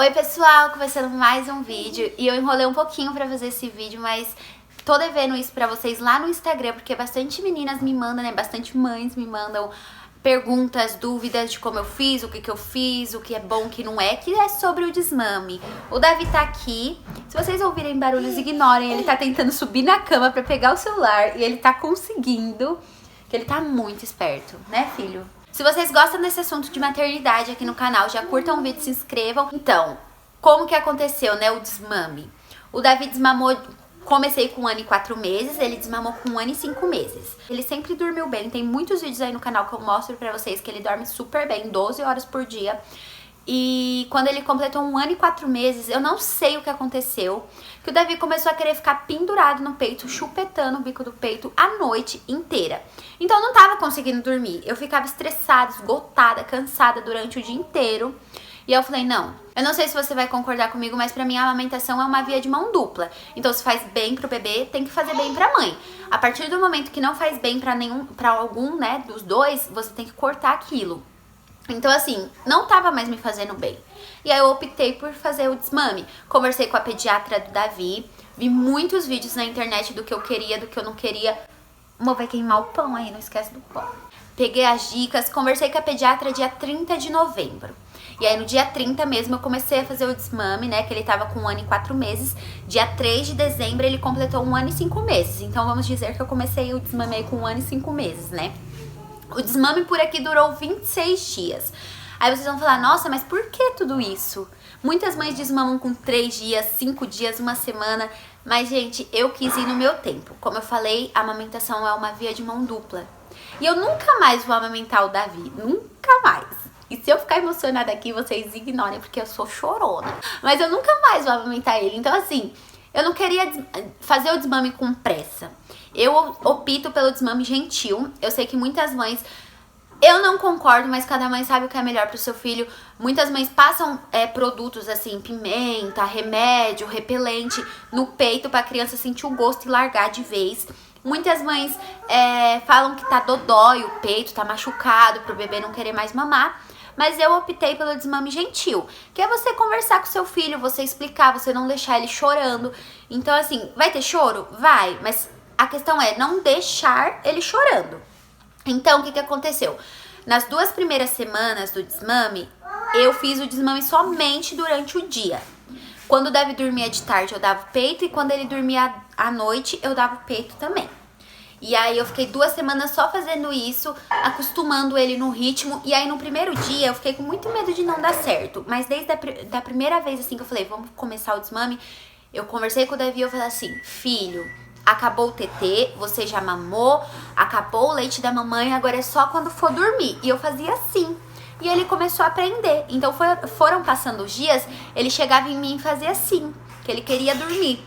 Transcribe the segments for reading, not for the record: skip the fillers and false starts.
Oi pessoal, começando mais um vídeo e eu enrolei um pouquinho pra fazer esse vídeo, mas tô devendo isso pra vocês lá no Instagram, porque bastante meninas me mandam, né, bastante mães me mandam perguntas, dúvidas de como eu fiz, o que eu fiz, o que é bom, o que não é, que é sobre o desmame. O Davi tá aqui, se vocês ouvirem barulhos, ignorem, ele tá tentando subir na cama pra pegar o celular e ele tá conseguindo, que ele tá muito esperto, né filho? Se vocês gostam desse assunto de maternidade aqui no canal, já curtam o vídeo e se inscrevam. Então, como que aconteceu, né, o desmame? O Davi desmamou, comecei com 1 ano e 4 meses, ele desmamou com 1 ano e 5 meses. Ele sempre dormiu bem, tem muitos vídeos aí no canal que eu mostro pra vocês que ele dorme super bem, 12 horas por dia. E quando ele completou 1 ano e 4 meses, eu não sei o que aconteceu, que o Davi começou a querer ficar pendurado no peito, chupetando o bico do peito a noite inteira. Então eu não tava conseguindo dormir, eu ficava estressada, esgotada, cansada durante o dia inteiro. E eu falei, não, eu não sei se você vai concordar comigo, mas pra mim a amamentação é uma via de mão dupla. Então se faz bem pro bebê, tem que fazer bem pra mãe. A partir do momento que não faz bem pra algum, né, dos dois, você tem que cortar aquilo. Então assim, não tava mais me fazendo bem. E aí eu optei por fazer o desmame. Conversei com a pediatra do Davi, vi muitos vídeos na internet do que eu queria, do que eu não queria. Amor, vai queimar o pão aí, não esquece do pão. Peguei as dicas, conversei com a pediatra dia 30 de novembro. E aí no dia 30 mesmo eu comecei a fazer o desmame, né, que ele tava com 1 ano e 4 meses. Dia 3 de dezembro ele completou 1 ano e 5 meses. Então vamos dizer que eu comecei o desmame aí com 1 ano e 5 meses, né. O desmame por aqui durou 26 dias. Aí vocês vão falar, nossa, mas por que tudo isso? Muitas mães desmamam com 3 dias, 5 dias, 1 semana. Mas, gente, eu quis ir no meu tempo. Como eu falei, a amamentação é uma via de mão dupla. E eu nunca mais vou amamentar o Davi. Nunca mais. E se eu ficar emocionada aqui, vocês ignorem, porque eu sou chorona. Mas eu nunca mais vou amamentar ele. Então, assim, eu não queria fazer o desmame com pressa. Eu opto pelo desmame gentil. Eu sei que muitas mães... Eu não concordo, mas cada mãe sabe o que é melhor pro seu filho. Muitas mães passam produtos assim, pimenta, remédio, repelente no peito pra criança sentir o gosto e largar de vez. Muitas mães falam que tá dodói o peito, tá machucado pro bebê não querer mais mamar. Mas eu optei pelo desmame gentil, que é você conversar com seu filho, você explicar, você não deixar ele chorando. Então assim, vai ter choro? Vai, mas a questão é não deixar ele chorando. Então, o que aconteceu? Nas 2 primeiras semanas do desmame, eu fiz o desmame somente durante o dia. Quando o Davi dormia de tarde, eu dava o peito, e quando ele dormia à noite, eu dava o peito também. E aí eu fiquei 2 semanas só fazendo isso, acostumando ele no ritmo. E aí no primeiro dia eu fiquei com muito medo de não dar certo. Mas desde a primeira vez assim que eu falei, vamos começar o desmame, eu conversei com o Davi e eu falei assim, filho... Acabou o TT, você já mamou, acabou o leite da mamãe, agora é só quando for dormir. E eu fazia assim. E ele começou a aprender. Então foram passando os dias, ele chegava em mim e fazia assim, que ele queria dormir.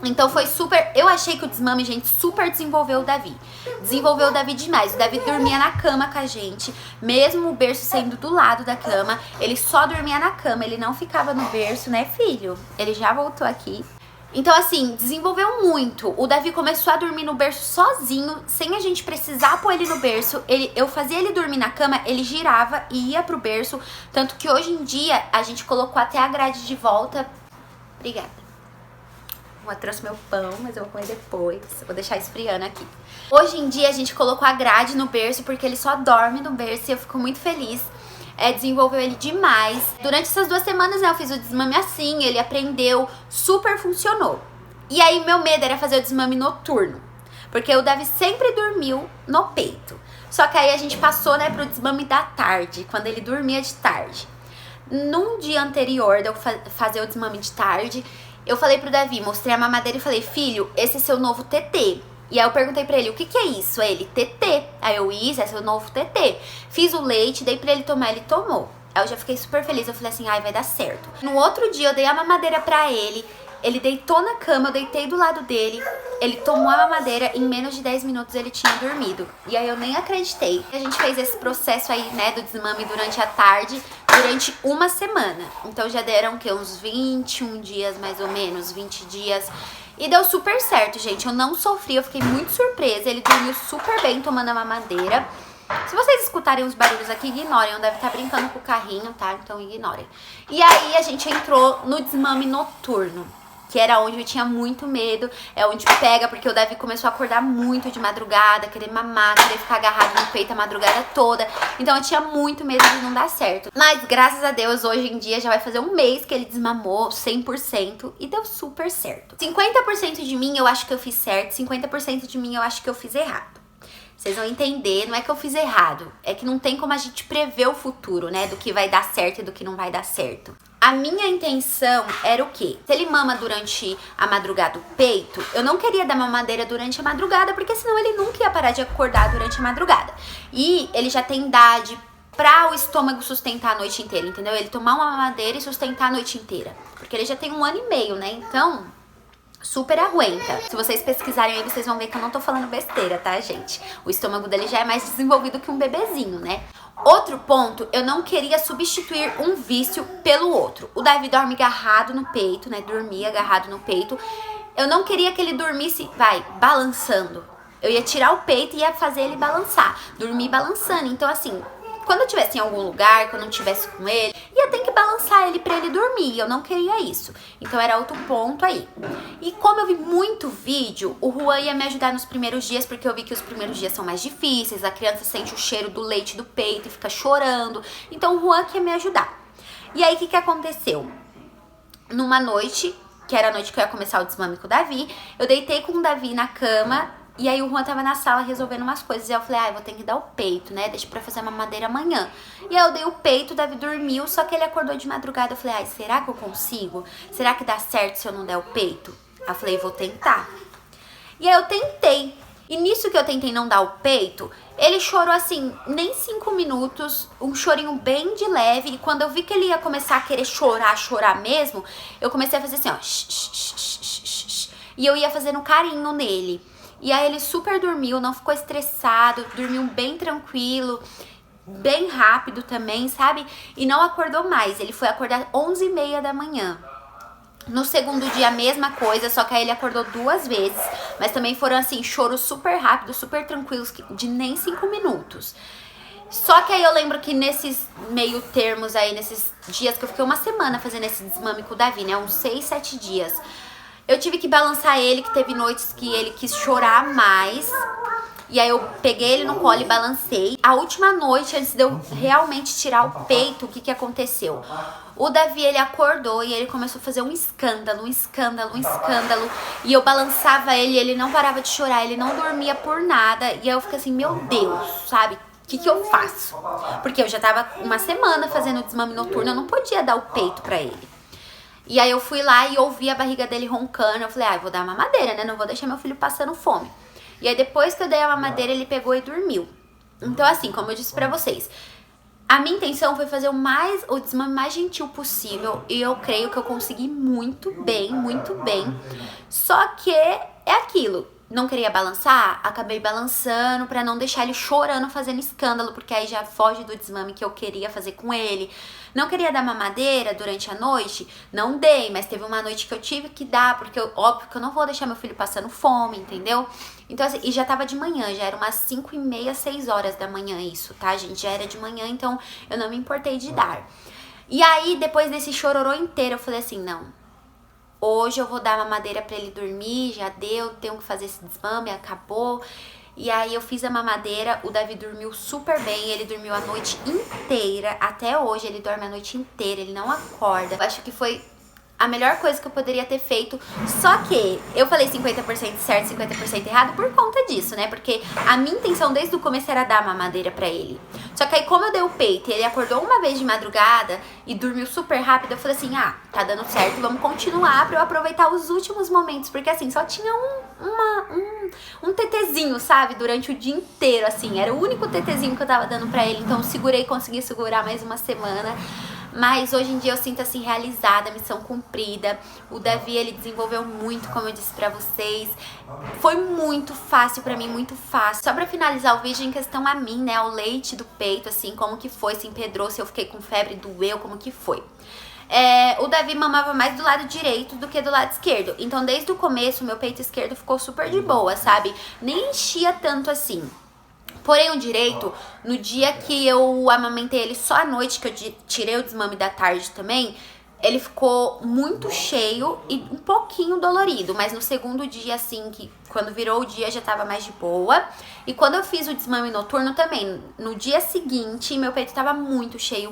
Então foi super... Eu achei que o desmame, gente, super desenvolveu o Davi. Desenvolveu o Davi demais. O Davi dormia na cama com a gente, mesmo o berço sendo do lado da cama. Ele só dormia na cama, ele não ficava no berço, né, filho? Ele já voltou aqui. Então, assim, desenvolveu muito. O Davi começou a dormir no berço sozinho, sem a gente precisar pôr ele no berço. Eu fazia ele dormir na cama, ele girava e ia pro berço. Tanto que hoje em dia, a gente colocou até a grade de volta. Obrigada. Eu trouxe meu pão, mas eu vou comer depois. Vou deixar esfriando aqui. Hoje em dia, a gente colocou a grade no berço, porque ele só dorme no berço e eu fico muito feliz. Desenvolveu ele demais. Durante essas 2 semanas, né, eu fiz o desmame assim, ele aprendeu, super funcionou. E aí meu medo era fazer o desmame noturno, porque o Davi sempre dormiu no peito. Só que aí a gente passou, né, pro desmame da tarde, quando ele dormia de tarde. Num dia anterior de eu fazer o desmame de tarde, eu falei pro Davi, mostrei a mamadeira e falei, filho, esse é seu novo TT. E aí eu perguntei pra ele, o que é isso? Aí ele, TT. Aí eu, isso, esse é o novo TT. Fiz o leite, dei pra ele tomar, ele tomou. Aí eu já fiquei super feliz, eu falei assim, ai, vai dar certo. No outro dia eu dei a mamadeira pra ele deitou na cama, eu deitei do lado dele, ele tomou a mamadeira, em menos de 10 minutos ele tinha dormido. E aí eu nem acreditei. A gente fez esse processo aí, né, do desmame durante a tarde, durante 1 semana. Então já deram, o quê? Uns 21 dias, mais ou menos, 20 dias. E deu super certo, gente. Eu não sofri, eu fiquei muito surpresa. Ele dormiu super bem tomando a mamadeira. Se vocês escutarem os barulhos aqui, ignorem. Eu deve estar brincando com o carrinho, tá? Então ignorem. E aí a gente entrou no desmame noturno, que era onde eu tinha muito medo, é onde pega, porque o Davi começou a acordar muito de madrugada, querer mamar, querer ficar agarrado no peito a madrugada toda. Então eu tinha muito medo de não dar certo. Mas graças a Deus, hoje em dia já vai fazer um mês que ele desmamou 100% e deu super certo. 50% de mim eu acho que eu fiz certo, 50% de mim eu acho que eu fiz errado. Vocês vão entender, não é que eu fiz errado, é que não tem como a gente prever o futuro, né, do que vai dar certo e do que não vai dar certo. A minha intenção era o quê? Se ele mama durante a madrugada o peito, eu não queria dar mamadeira durante a madrugada, porque senão ele nunca ia parar de acordar durante a madrugada. E ele já tem idade pra o estômago sustentar a noite inteira, entendeu? Ele tomar uma mamadeira e sustentar a noite inteira, porque ele já tem 1 ano e meio, né, então super aguenta. Se vocês pesquisarem aí, vocês vão ver que eu não tô falando besteira, tá, gente? O estômago dele já é mais desenvolvido que um bebezinho, né? Outro ponto, eu não queria substituir um vício pelo outro. O Davi dorme agarrado no peito, né? Dormia agarrado no peito. Eu não queria que ele dormisse, balançando. Eu ia tirar o peito e ia fazer ele balançar. Dormir balançando. Então, assim, quando eu estivesse em algum lugar, quando eu não estivesse com ele, ia ter que balançar ele pra ele dormir. Eu não queria isso. Então era outro ponto aí. E como eu vi muito vídeo, o Juan ia me ajudar nos primeiros dias, porque eu vi que os primeiros dias são mais difíceis, a criança sente o cheiro do leite do peito e fica chorando. Então o Juan que ia me ajudar. E aí o que aconteceu? Numa noite, que era a noite que eu ia começar o desmame com o Davi, eu deitei com o Davi na cama. E aí o Juan tava na sala resolvendo umas coisas. E eu falei, eu vou ter que dar o peito, né? Deixa pra fazer uma mamadeira amanhã. E aí eu dei o peito, o Davi dormiu, só que ele acordou de madrugada. Eu falei, será que eu consigo? Será que dá certo se eu não der o peito? Aí eu falei, vou tentar. E aí eu tentei. E nisso que eu tentei não dar o peito, ele chorou assim, nem 5 minutos, um chorinho bem de leve. E quando eu vi que ele ia começar a querer chorar mesmo, eu comecei a fazer assim, ó. E eu ia fazendo carinho nele. E aí ele super dormiu, não ficou estressado, dormiu bem tranquilo, bem rápido também, sabe? E não acordou mais, ele foi acordar 11h30 da manhã. No segundo dia a mesma coisa, só que aí ele acordou 2 vezes, mas também foram assim, choros super rápidos, super tranquilos, de nem 5 minutos. Só que aí eu lembro que nesses meio termos aí, nesses dias que eu fiquei 1 semana fazendo esse desmame com o Davi, né? Uns 6, 7 dias. Eu tive que balançar ele, que teve noites que ele quis chorar mais. E aí eu peguei ele no colo e balancei. A última noite, antes de eu realmente tirar o peito, o que aconteceu? O Davi, ele acordou e ele começou a fazer um escândalo. E eu balançava ele e ele não parava de chorar, ele não dormia por nada. E aí eu fiquei assim, meu Deus, sabe? O que eu faço? Porque eu já tava 1 semana fazendo o desmame noturno, eu não podia dar o peito pra ele. E aí eu fui lá e ouvi a barriga dele roncando. Eu falei, eu vou dar mamadeira, né? Não vou deixar meu filho passando fome. E aí depois que eu dei a mamadeira, ele pegou e dormiu. Então assim, como eu disse pra vocês, a minha intenção foi fazer o desmame mais gentil possível. E eu creio que eu consegui muito bem. Só que é aquilo. Não queria balançar, acabei balançando pra não deixar ele chorando, fazendo escândalo, porque aí já foge do desmame que eu queria fazer com ele. Não queria dar mamadeira durante a noite, não dei, mas teve uma noite que eu tive que dar, porque óbvio que eu não vou deixar meu filho passando fome, entendeu? Então assim, e já tava de manhã, já era umas 5h30, 6 horas da manhã isso, tá, gente? Já era de manhã, então eu não me importei de dar. E aí, depois desse chororô inteiro, eu falei assim, não, hoje eu vou dar mamadeira pra ele dormir, já deu, tenho que fazer esse desmame, acabou. E aí eu fiz a mamadeira, o Davi dormiu super bem, ele dormiu a noite inteira, até hoje ele dorme a noite inteira, ele não acorda. Eu acho que foi a melhor coisa que eu poderia ter feito, só que eu falei 50% certo, 50% errado por conta disso, né? Porque a minha intenção desde o começo era dar mamadeira pra ele. Só que aí como eu dei o peito e ele acordou uma vez de madrugada e dormiu super rápido, eu falei assim, tá dando certo, vamos continuar pra eu aproveitar os últimos momentos, porque assim, só tinha um tetezinho, sabe? Durante o dia inteiro, assim, era o único tetezinho que eu tava dando pra ele, então eu consegui segurar mais 1 semana. Mas hoje em dia eu sinto assim realizada, missão cumprida. O Davi, ele desenvolveu muito, como eu disse pra vocês. Foi muito fácil pra mim, muito fácil. Só pra finalizar o vídeo em questão a mim, né, o leite do peito, assim, como que foi, se empedrou, se eu fiquei com febre, doeu, como que foi. O Davi mamava mais do lado direito do que do lado esquerdo. Então desde o começo, o meu peito esquerdo ficou super de boa, sabe? Nem enchia tanto assim. Porém, o direito, no dia que eu amamentei ele só à noite, que eu tirei o desmame da tarde também, ele ficou muito cheio e um pouquinho dolorido. Mas no segundo dia, assim, que quando virou o dia já tava mais de boa. E quando eu fiz o desmame noturno também, no dia seguinte, meu peito tava muito cheio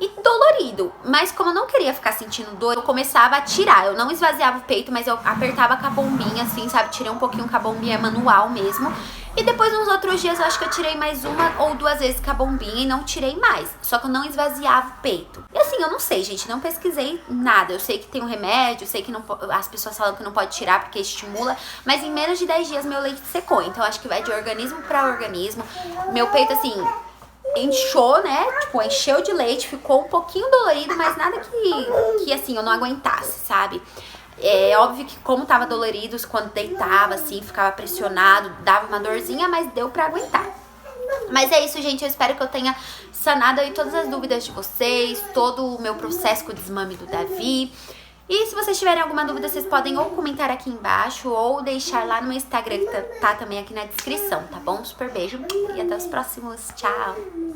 e dolorido. Mas como eu não queria ficar sentindo dor, eu começava a tirar. Eu não esvaziava o peito, mas eu apertava com a bombinha, assim, sabe? Tirei um pouquinho com a bombinha manual mesmo. E depois, nos outros dias, eu acho que eu tirei mais uma ou duas vezes com a bombinha e não tirei mais. Só que eu não esvaziava o peito. E assim, eu não sei, gente, não pesquisei nada. Eu sei que tem um remédio, eu sei que não, as pessoas falam que não pode tirar porque estimula. Mas em menos de 10 dias, meu leite secou. Então, eu acho que vai de organismo pra organismo. Meu peito, assim, inchou, né? Tipo, encheu de leite, ficou um pouquinho dolorido, mas nada que assim, eu não aguentasse, sabe? É óbvio que como tava dolorido, quando deitava, assim, ficava pressionado, dava uma dorzinha, mas deu pra aguentar. Mas é isso, gente, eu espero que eu tenha sanado aí todas as dúvidas de vocês, todo o meu processo com o desmame do Davi. E se vocês tiverem alguma dúvida, vocês podem ou comentar aqui embaixo ou deixar lá no meu Instagram, que tá também aqui na descrição, tá bom? Super beijo e até os próximos. Tchau!